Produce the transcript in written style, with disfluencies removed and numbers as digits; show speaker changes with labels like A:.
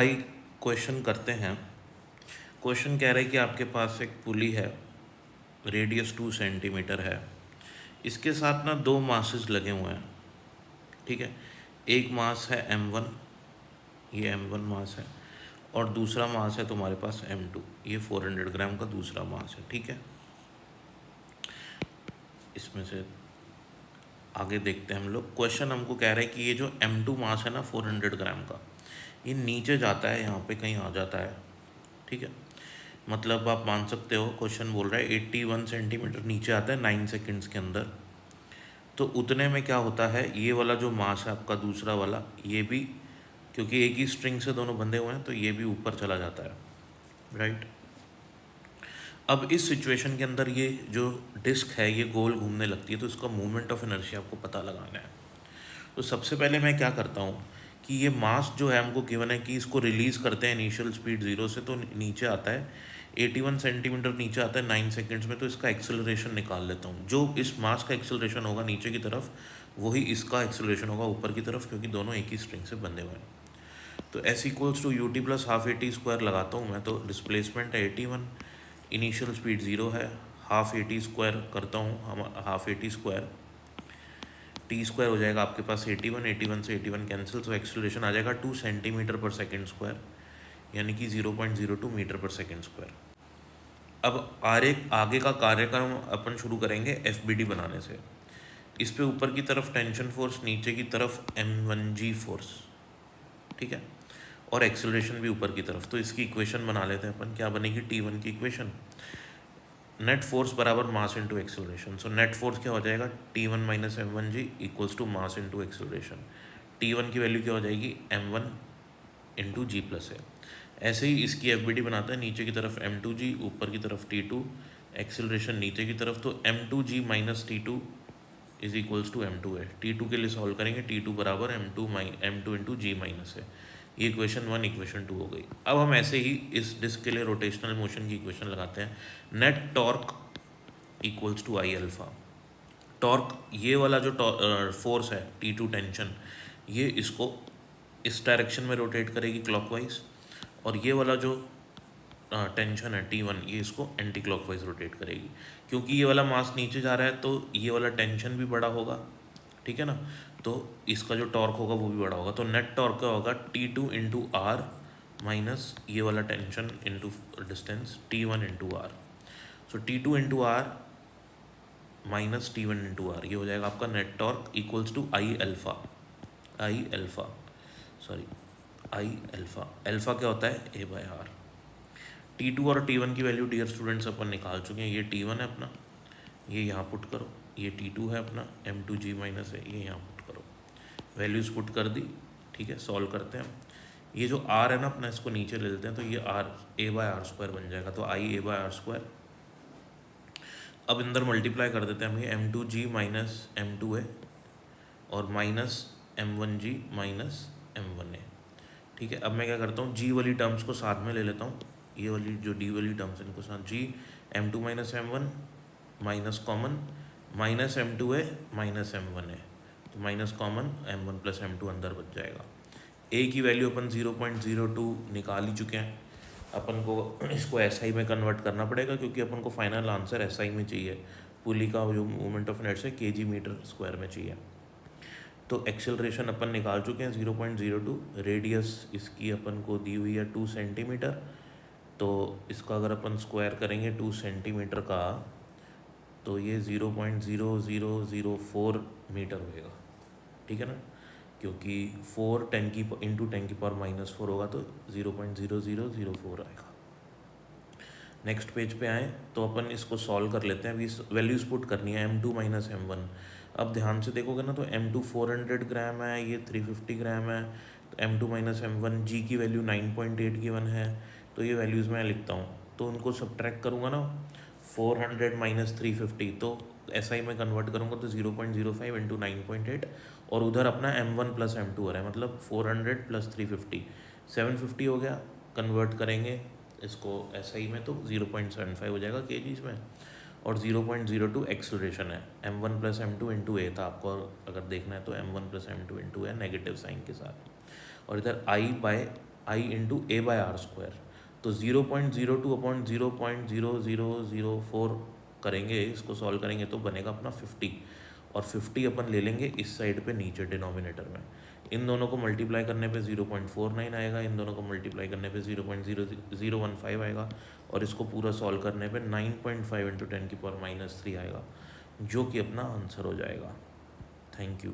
A: भाई क्वेश्चन करते हैं। क्वेश्चन कह रहा है कि आपके पास एक पुली है, रेडियस 2 सेंटीमीटर है। इसके साथ ना दो मासेस लगे हुए हैं, ठीक है। एक मास है m1, ये m1 मास है, और दूसरा मास है तुम्हारे पास m2, ये 400 ग्राम का दूसरा मास है, ठीक है। इसमें से आगे देखते हैं हम लोग। क्वेश्चन हमको कह रहा है कि ये जो m2 मास है ना 400 ग्राम का, ये नीचे जाता है, यहाँ पे कहीं आ जाता है, ठीक है। मतलब आप मान सकते हो, क्वेश्चन बोल रहा है 81 सेंटीमीटर नीचे आता है 9 सेकंड्स के अंदर। तो उतने में क्या होता है, ये वाला जो मास है आपका दूसरा वाला, ये भी, क्योंकि एक ही स्ट्रिंग से दोनों बंधे हुए हैं, तो ये भी ऊपर चला जाता है, राइट। अब इस सिचुएशन के अंदर ये जो डिस्क है ये गोल घूमने लगती है, तो इसका मूवमेंट ऑफ इनर्शिया आपको पता लगाना है। तो सबसे पहले मैं क्या करता हूँ कि ये मास जो है हमको गिवन है कि इसको रिलीज़ करते हैं इनिशियल स्पीड 0 से, तो नीचे आता है 81 सेंटीमीटर नीचे आता है 9 सेकंड्स में। तो इसका एक्सेलरेशन निकाल लेता हूँ। जो इस मास का एक्सेलरेशन होगा नीचे की तरफ, वही इसका एक्सेलरेशन होगा ऊपर की तरफ, क्योंकि दोनों एक ही स्ट्रिंग से बंधे हुए हैं। तो S equals to ut plus half A T square लगाता हूँ मैं। तो डिस्प्लेसमेंट है 81, इनिशियल स्पीड 0 है, हाफ ए टी स्क्वायर करता हूँ हम, half A T square, T square हो जाएगा आपके पास 81, 81 से 81 कैंसिल, तो एक्सेलरेशन आ जाएगा 2 सेंटीमीटर पर सेकेंड स्क्वायर, यानी कि 0.02 मीटर पर सेकेंड स्क्वायर। अब आगे का कार्यक्रम अपन शुरू करेंगे एफ बनाने से। इस पे ऊपर की तरफ टेंशन फोर्स, नीचे की तरफ m1g फोर्स, ठीक है, और एक्सेलरेशन भी ऊपर की तरफ। तो इसकी इक्वेशन बना लेते हैं अपन। क्या बनेगी, T1 की इक्वेशन, नेट फोर्स बराबर mass into acceleration. So net force क्या हो जाएगा, T1 minus m1g equals to mass into acceleration. T1 की वैल्यू क्या हो जाएगी, m1 इंटू जी प्लस है। ऐसे ही इसकी एफ बनाता है, नीचे की तरफ m2g, ऊपर की तरफ T2, एक्सेलरेशन नीचे की तरफ, तो m2g minus T2 is equals to m2 है। T2 के लिए सॉल्व करेंगे, T2 बराबर m2 इंटू जी माइनस है। ये इक्वेशन 1 इक्वेशन 2 हो गई। अब हम ऐसे ही इस डिस्क के लिए रोटेशनल मोशन की इक्वेशन लगाते हैं। Net torque equals to I alpha. Torque, ये वाला जो फोर्स है T2 टेंशन, ये इसको इस डायरेक्शन में रोटेट करेगी क्लॉकवाइज, और ये वाला जो टेंशन है T1, ये इसको एंटी क्लॉकवाइज रोटेट करेगी। क्योंकि ये वाला मास नीचे जा रहा है, तो ये वाला टेंशन भी बड़ा होगा, ठीक है ना। तो इसका जो टॉर्क होगा वो भी बड़ा होगा। तो नेट टॉर्क क्या होगा, T2 इंटू आर माइनस ये वाला tension into distance T1 into R. So T2 into R minus T1 into R, ये हो जाएगा आपका net torque equals to I alpha. Sorry, I alpha. Alpha क्या होता है, ए बाय आर। T2 और T1 की वैल्यू डियर स्टूडेंट्स अपन निकाल चुके हैं। ये T1 है अपना, ये यहाँ पुट करो। ये T2 है अपना, m2g माइनस है, ये यहाँ पुट करो। वैल्यूज़ पुट कर दी, ठीक है। सॉल्व करते हैं हम। ये जो r है ना अपना, इसको नीचे ले लेते हैं, तो ये r a by R square बन जाएगा। तो I a by R square. अब अंदर मल्टीप्लाई कर देते हैं हम, ये m2g माइनस m2 है, और माइनस m1g माइनस m1 है, ठीक है। अब मैं क्या करता हूँ, g वाली टर्म्स को साथ में ले लेता हूँ। ये वाली जो d वाली टर्म्स इनको साथ, g m2 minus m1 minus common, minus m2 है माइनस m1 है, तो minus common m1 plus m2 अंदर बच जाएगा। a की वैल्यू अपन 0.02 निकाल ही चुके हैं। अपन को इसको SI में कन्वर्ट करना पड़ेगा, क्योंकि अपन को फाइनल आंसर SI में चाहिए। पुली का जो movement of inertia kg metre square में चाहिए। तो एक्सेलरेशन अपन निकाल चुके हैं 0.02। रेडियस इसकी अपन को दी हुई है 2 सेंटीमीटर। तो इसका अगर अपन स्क्वायर करेंगे 2 सेंटीमीटर का, तो ये 0.0004 मीटर होएगा, ठीक है ना। क्योंकि 4 10 की इंटू 10 की पावर माइनस 4 होगा, तो 0.0004 आएगा। नेक्स्ट पेज पे आए तो अपन इसको सॉल्व कर लेते हैं। अभी वैल्यूज़ पुट करनी है, m2 माइनस m1। अब ध्यान से देखोगे ना, तो m2 400 ग्राम है, ये 350 ग्राम है। तो m2 माइनस m1, g की वैल्यू 9.8 गिवन है, तो ये वैल्यूज़ मैं लिखता हूँ। तो उनको सब्ट्रैक्ट करूँगा ना, 400 माइनस 350, तो SI में कन्वर्ट करूँगा तो 0.05 इंटू 9.8, और उधर अपना m1 प्लस m2 हो रहा है, मतलब 400 प्लस 350 750 हो गया। कन्वर्ट करेंगे इसको SI में तो 0.75 हो जाएगा kgs में, और 0.02 एक्सेलरेशन है। m1 प्लस m2 इंटू ए था, आपको अगर देखना है तो m1 प्लस m2 इंटू है नेगेटिव साइन के साथ, और इधर I by I into A by R square. तो 0.02 अपॉन 0.0004 करेंगे, इसको सॉल्व करेंगे तो बनेगा अपना 50, और 50 अपन ले लेंगे इस साइड पे नीचे डिनोमिनेटर में। इन दोनों को मल्टीप्लाई करने पे 0.49 आएगा, इन दोनों को मल्टीप्लाई करने पे 0.0015 आएगा, और इसको पूरा सॉल्व करने पे 9.5 × 10⁻³ आएगा, जो कि अपना आंसर हो जाएगा। Thank you.